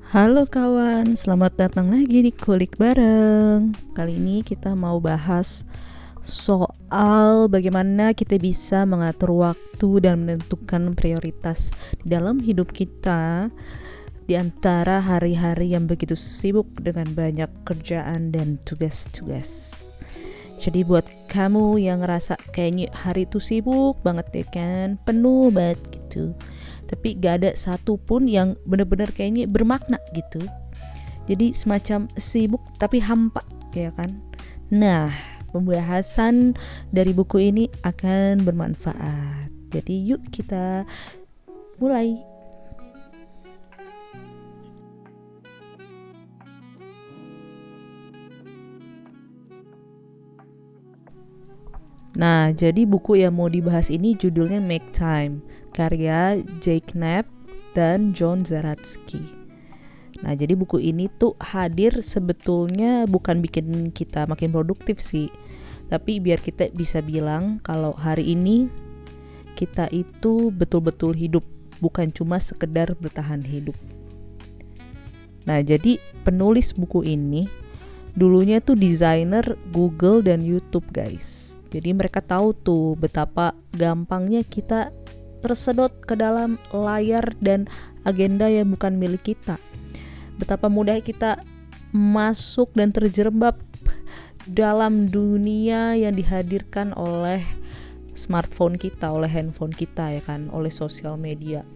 Halo kawan, selamat datang lagi di Kulik Bareng. Kali ini kita mau bahas soal bagaimana kita bisa mengatur waktu dan menentukan prioritas di dalam hidup kita di antara hari-hari yang begitu sibuk dengan banyak kerjaan dan tugas-tugas. Jadi buat kamu yang ngerasa kayaknya hari itu sibuk banget ya kan, penuh banget gitu, tapi gak ada satupun yang benar-benar kayaknya bermakna gitu. Jadi semacam sibuk tapi hampa ya kan. Nah, pembahasan dari buku ini akan bermanfaat. Jadi yuk kita mulai. Nah, jadi buku yang mau dibahas ini judulnya Make Time, karya Jake Knapp dan John Zeratsky. Nah, jadi buku ini tuh hadir sebetulnya bukan bikin kita makin produktif sih, tapi biar kita bisa bilang kalau hari ini kita itu betul-betul hidup, bukan cuma sekedar bertahan hidup. Nah, jadi penulis buku ini dulunya tuh desainer Google dan YouTube guys. Jadi mereka tahu tuh betapa gampangnya kita tersedot ke dalam layar dan agenda yang bukan milik kita. Betapa mudah kita masuk dan terjerembab dalam dunia yang dihadirkan oleh smartphone kita, oleh handphone kita ya kan, oleh sosial media.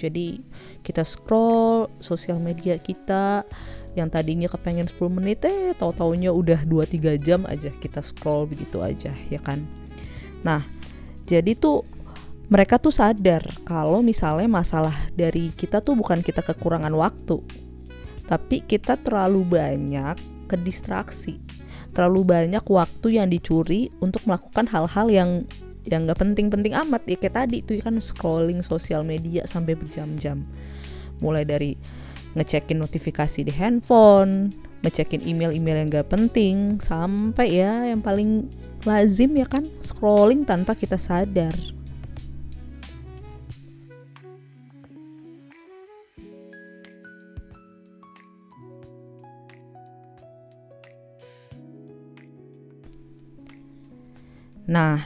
Jadi kita scroll sosial media kita yang tadinya kepengen 10 menit tahu-taunya udah 2-3 jam aja kita scroll begitu aja ya kan. Nah, jadi tuh mereka tuh sadar kalau misalnya masalah dari kita tuh bukan kita kekurangan waktu, tapi kita terlalu banyak kedistraksi, terlalu banyak waktu yang dicuri untuk melakukan hal-hal yang gak penting-penting amat ya, kayak tadi tuh kan scrolling sosial media sampai berjam-jam, mulai dari ngecekin notifikasi di handphone, ngecekin email-email yang gak penting, sampai ya yang paling lazim ya kan, scrolling tanpa kita sadar. Nah,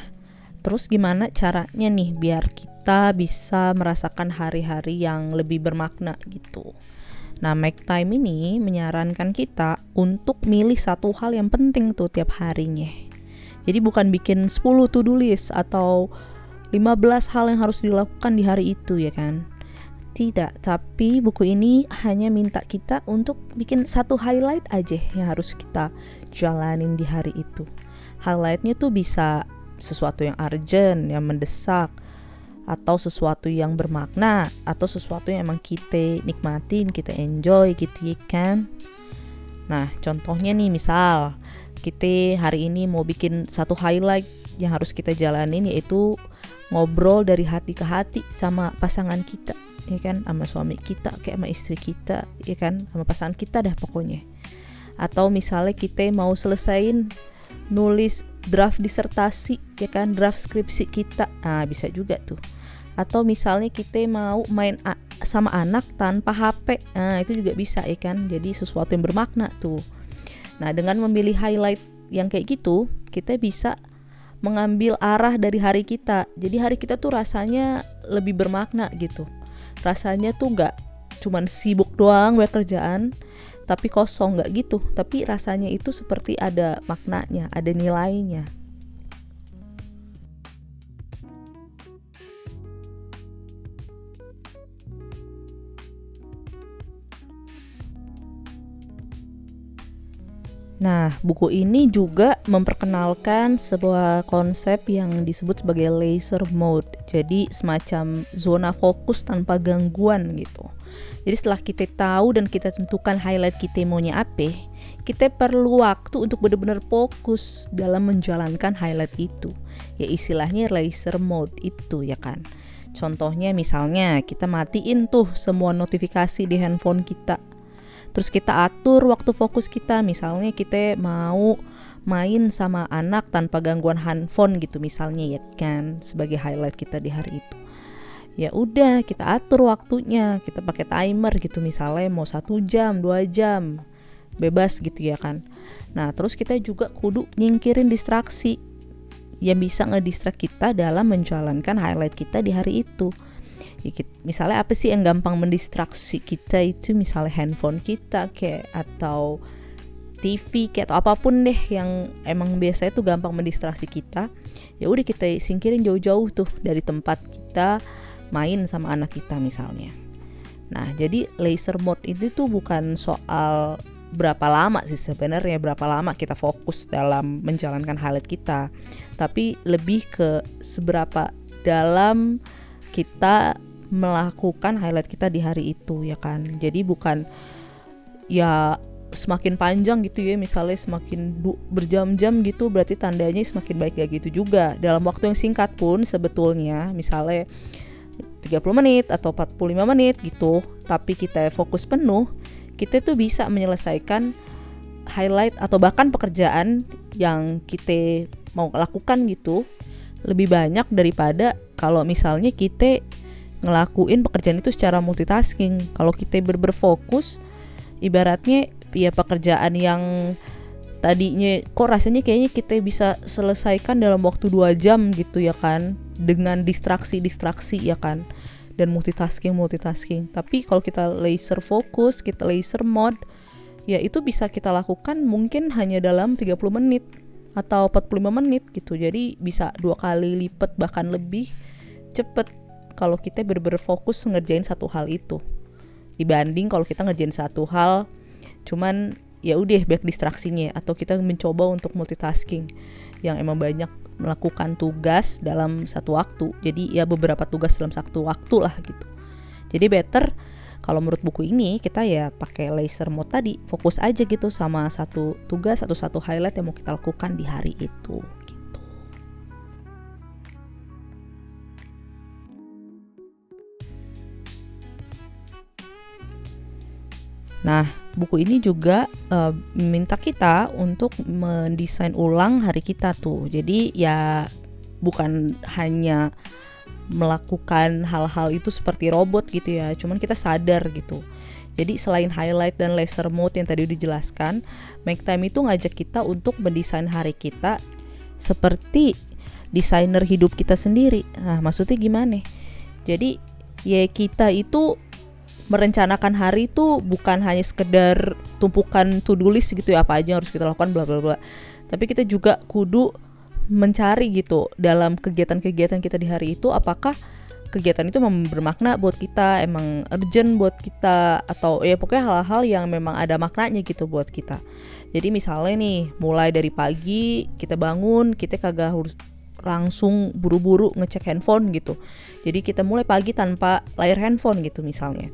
terus gimana caranya nih biar kita bisa merasakan hari-hari yang lebih bermakna gitu? Nah, Make Time ini menyarankan kita untuk milih satu hal yang penting tuh tiap harinya. Jadi bukan bikin 10 to-do list atau 15 hal yang harus dilakukan di hari itu ya kan. Tidak, tapi buku ini hanya minta kita untuk bikin satu highlight aja yang harus kita jalanin di hari itu. Highlightnya tuh bisa sesuatu yang urgent, yang mendesak, atau sesuatu yang bermakna, atau sesuatu yang emang kita nikmatin, kita enjoy gitu ya kan. Nah, contohnya nih, misal kita hari ini mau bikin satu highlight yang harus kita jalanin, yaitu ngobrol dari hati ke hati sama pasangan kita ya kan, sama suami kita, kayak sama istri kita ya kan, sama pasangan kita dah pokoknya. Atau misalnya kita mau selesain nulis draft disertasi ya kan, draft skripsi kita, nah bisa juga tuh. Atau misalnya kita mau main sama anak tanpa HP, nah itu juga bisa ya kan, jadi sesuatu yang bermakna tuh. Nah, dengan memilih highlight yang kayak gitu, kita bisa mengambil arah dari hari kita. Jadi hari kita tuh rasanya lebih bermakna gitu. Rasanya tuh gak cuman sibuk doang buat kerjaan tapi kosong, gak gitu. Tapi rasanya itu seperti ada maknanya, ada nilainya. Nah, buku ini juga memperkenalkan sebuah konsep yang disebut sebagai laser mode. Jadi semacam zona fokus tanpa gangguan gitu. Jadi setelah kita tahu dan kita tentukan highlight kita maunya apa, kita perlu waktu untuk benar-benar fokus dalam menjalankan highlight itu. Ya istilahnya laser mode itu ya kan. Contohnya misalnya kita matiin tuh semua notifikasi di handphone kita. Terus kita atur waktu fokus kita, misalnya kita mau main sama anak tanpa gangguan handphone gitu misalnya ya kan, sebagai highlight kita di hari itu. Ya udah kita atur waktunya, kita pakai timer gitu, misalnya mau 1 jam 2 jam bebas gitu ya kan. Nah terus kita juga kudu nyingkirin distraksi yang bisa ngedistract kita dalam menjalankan highlight kita di hari itu ya. Misalnya apa sih yang gampang mendistraksi kita itu, misalnya handphone kita kayak, atau TV kayak, atau apapun deh yang emang biasanya tuh gampang mendistraksi kita. Ya udah kita singkirin jauh-jauh tuh dari tempat kita main sama anak kita misalnya. Nah jadi laser mode itu tuh bukan soal berapa lama sih sebenarnya, berapa lama kita fokus dalam menjalankan highlight kita, tapi lebih ke seberapa dalam kita melakukan highlight kita di hari itu ya kan. Jadi bukan ya semakin panjang gitu ya, misalnya semakin berjam-jam gitu berarti tandanya semakin baik, gak gitu juga. Dalam waktu yang singkat pun sebetulnya, misalnya 30 menit atau 45 menit gitu, tapi kita fokus penuh, kita tuh bisa menyelesaikan highlight atau bahkan pekerjaan yang kita mau lakukan gitu lebih banyak daripada kalau misalnya kita ngelakuin pekerjaan itu secara multitasking. Kalau kita berfokus, ibaratnya ya pekerjaan yang tadinya kok rasanya kayaknya kita bisa selesaikan dalam waktu 2 jam gitu ya kan, dengan distraksi ya kan, dan multitasking. Tapi kalau kita laser fokus, kita laser mode, ya itu bisa kita lakukan mungkin hanya dalam 30 menit atau 45 menit gitu. Jadi bisa 2 kali lipat bahkan lebih cepet kalau kita bener-bener fokus ngerjain satu hal itu, dibanding kalau kita ngerjain satu hal cuman ya udah banyak distraksinya, atau kita mencoba untuk multitasking yang emang banyak melakukan tugas dalam satu waktu. Jadi ya beberapa tugas dalam satu waktu lah gitu. Jadi better kalau menurut buku ini kita ya pakai laser mode tadi, fokus aja gitu sama satu tugas atau satu highlight yang mau kita lakukan di hari itu gitu. Nah, buku ini juga minta kita untuk mendesain ulang hari kita tuh. Jadi ya bukan hanya melakukan hal-hal itu seperti robot gitu ya, cuman kita sadar gitu. Jadi selain highlight dan laser mode yang tadi udah dijelaskan, Make Time itu ngajak kita untuk mendesain hari kita seperti desainer hidup kita sendiri. Nah, maksudnya gimana? Jadi ya kita itu merencanakan hari itu bukan hanya sekedar tumpukan to-do list gitu ya, apa aja yang harus kita lakukan bla bla bla. Tapi kita juga kudu mencari gitu dalam kegiatan-kegiatan kita di hari itu, apakah kegiatan itu memang bermakna buat kita, emang urgent buat kita, atau ya pokoknya hal-hal yang memang ada maknanya gitu buat kita. Jadi misalnya nih, mulai dari pagi kita bangun, kita kagak harus langsung buru-buru ngecek handphone gitu. Jadi kita mulai pagi tanpa layar handphone gitu misalnya.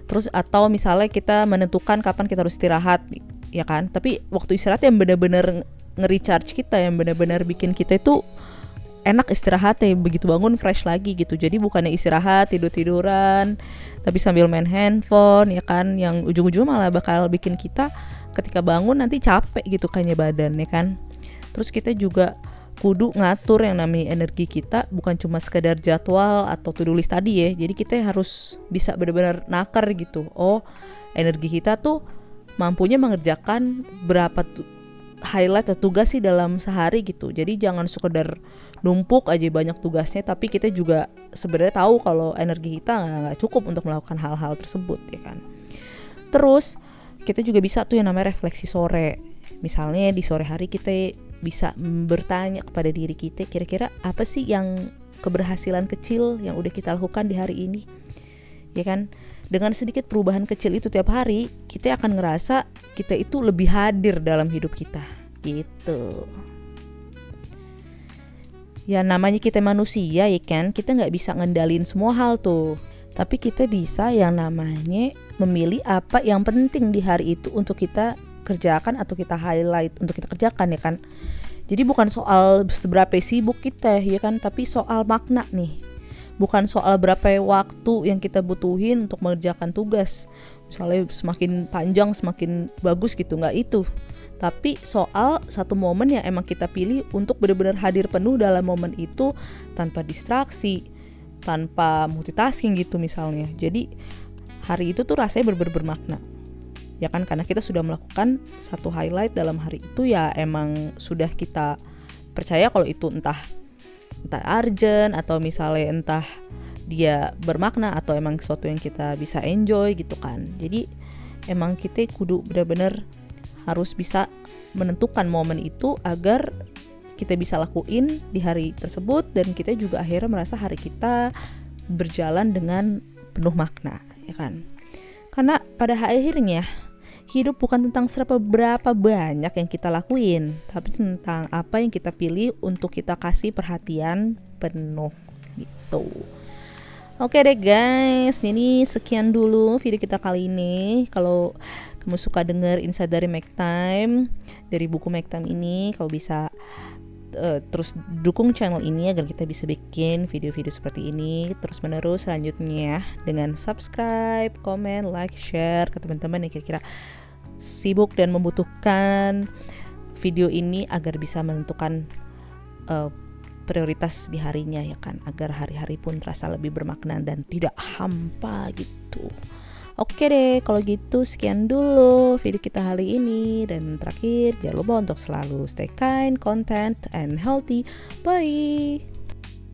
Terus atau misalnya kita menentukan kapan kita harus istirahat ya kan. Tapi waktu istirahat yang benar-benar nge-recharge kita, yang benar-benar bikin kita itu enak istirahatnya, begitu bangun fresh lagi gitu. Jadi bukannya istirahat tidur-tiduran tapi sambil main handphone ya kan, yang ujung-ujungnya malah bakal bikin kita ketika bangun nanti capek gitu kayaknya badan ya kan. Terus kita juga kudu ngatur yang namanya energi kita, bukan cuma sekedar jadwal atau to-do list tadi ya. Jadi kita harus bisa benar-benar nakar gitu. Oh, energi kita tuh mampunya mengerjakan berapa highlight atau tugas sih dalam sehari gitu. Jadi jangan sekedar numpuk aja banyak tugasnya, tapi kita juga sebenarnya tahu kalau energi kita nggak cukup untuk melakukan hal-hal tersebut ya kan. Terus kita juga bisa tuh yang namanya refleksi sore. Misalnya di sore hari kita bisa bertanya kepada diri kita, kira-kira apa sih yang keberhasilan kecil yang udah kita lakukan di hari ini ya kan. Dengan sedikit perubahan kecil itu tiap hari, kita akan ngerasa kita itu lebih hadir dalam hidup kita gitu. Ya namanya kita manusia ya kan, kita gak bisa ngendalin semua hal tuh, tapi kita bisa yang namanya memilih apa yang penting di hari itu untuk kita kerjakan atau kita highlight untuk kita kerjakan ya kan. Jadi bukan soal seberapa sibuk kita ya kan, tapi soal makna nih. Bukan soal berapa waktu yang kita butuhin untuk mengerjakan tugas. Misalnya semakin panjang semakin bagus gitu, nggak itu. Tapi soal satu momen yang emang kita pilih untuk benar-benar hadir penuh dalam momen itu, tanpa distraksi, tanpa multitasking gitu misalnya. Jadi hari itu tuh rasanya benar-benar bermakna. Ya kan, karena kita sudah melakukan satu highlight dalam hari itu, ya emang sudah kita percaya kalau itu entah urgent atau misalnya entah dia bermakna atau emang sesuatu yang kita bisa enjoy gitu kan. Jadi emang kita kudu benar-benar harus bisa menentukan momen itu agar kita bisa lakuin di hari tersebut, dan kita juga akhirnya merasa hari kita berjalan dengan penuh makna, ya kan. Karena pada akhirnya hidup bukan tentang berapa banyak yang kita lakuin, tapi tentang apa yang kita pilih untuk kita kasih perhatian penuh gitu. Oke deh guys, ini sekian dulu video kita kali ini. Kalau kamu suka denger insight dari Make Time, dari buku Make Time ini, kamu bisa terus dukung channel ini agar kita bisa bikin video-video seperti ini terus menerus selanjutnya, dengan subscribe, komen, like, share ke teman-teman yang kira-kira sibuk dan membutuhkan video ini agar bisa menentukan prioritas di harinya, ya kan, agar hari-hari pun terasa lebih bermakna dan tidak hampa gitu. Oke deh, kalau gitu sekian dulu video kita hari ini, dan terakhir jangan lupa untuk selalu stay kind, content, and healthy. Bye.